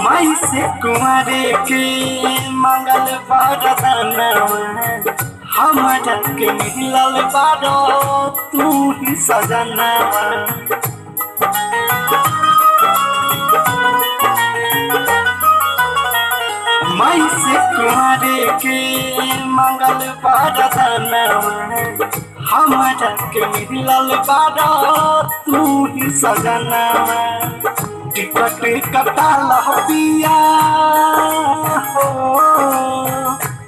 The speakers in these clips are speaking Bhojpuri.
माई से कुंवरे के मंगल बरदानवा हमरा के मिलल बारो तू ही सजनवा। माई से कुंवरे के मंगल बरदानवा हमरा के मिलल बारो तू ही सजनवा। टिकट कटाल पिया हो,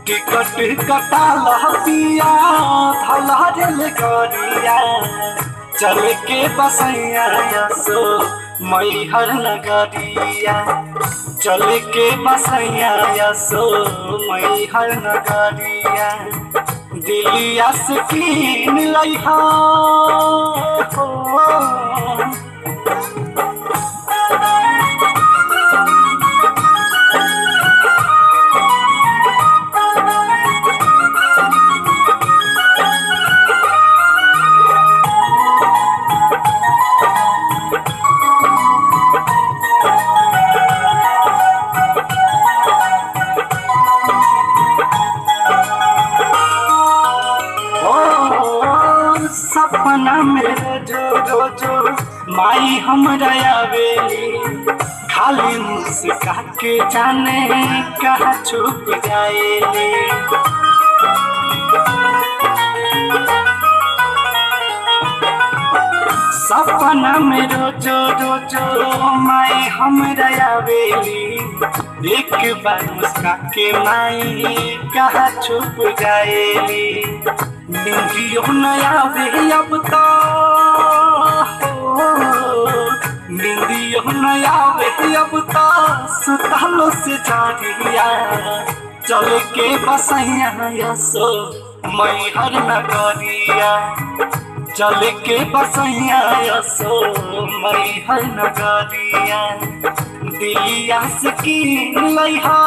टिकट कटाल पिया धलहरल गरिया चल के बसैया सो मैहर नगरिया। चल के बसैया सो मैहर नगरिया। दिलिया से कीन लइहा हो, सपना मेरे जो रोजो माई हमरा आवेली। खाली मुस्का के जाने कहाँ छुप जाएली। सपना में रोजो रोजो माई हमरा आवेली। एक बार मुस्का के माई कहाँ छुप जाएली। निंदियो न आवे अब तो, निंदियो न आवे अब तो सुतालो से जारिया। चल के बसैया सो मैहर नगरिया। चल के बसैया सो मैहर नगरिया। दिलिया से कीन लइहा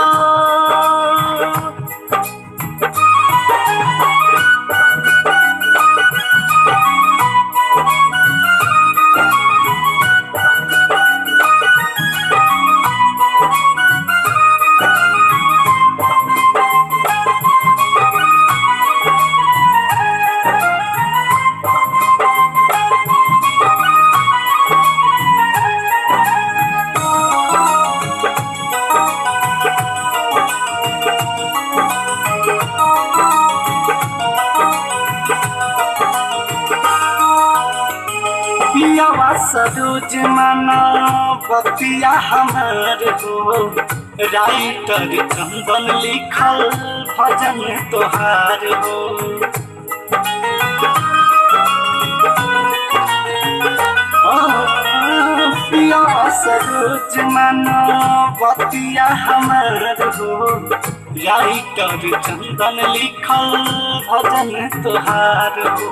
सरोज मना बतिया हमार हो। राइटर चंदन लिखल भजन तोहार हो। सरोज मना बतिया हमार हो। राइटर चंदन लिखल भजन तोहार हो।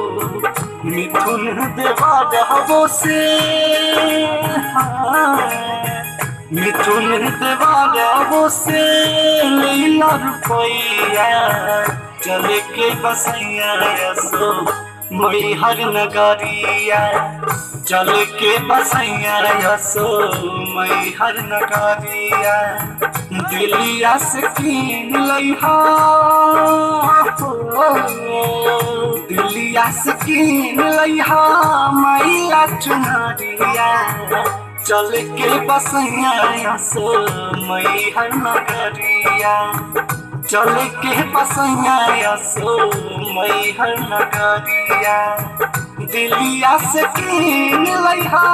मिथुन देवा रहबो से, मिथुन देवा रहबो से लीला रुपैया। चल के बसैया सो मैहर नगरिया। चल के बसैया सो मैहर नगरिया। दिलिया से कीन लइहा हो, दिलिया से कीन लइहा मैला चुनरिया। चल के बसैया सो मैहर नगरिया। चल के बसैया सो मैहर नगरिया। दिलिया से कीन लइहा।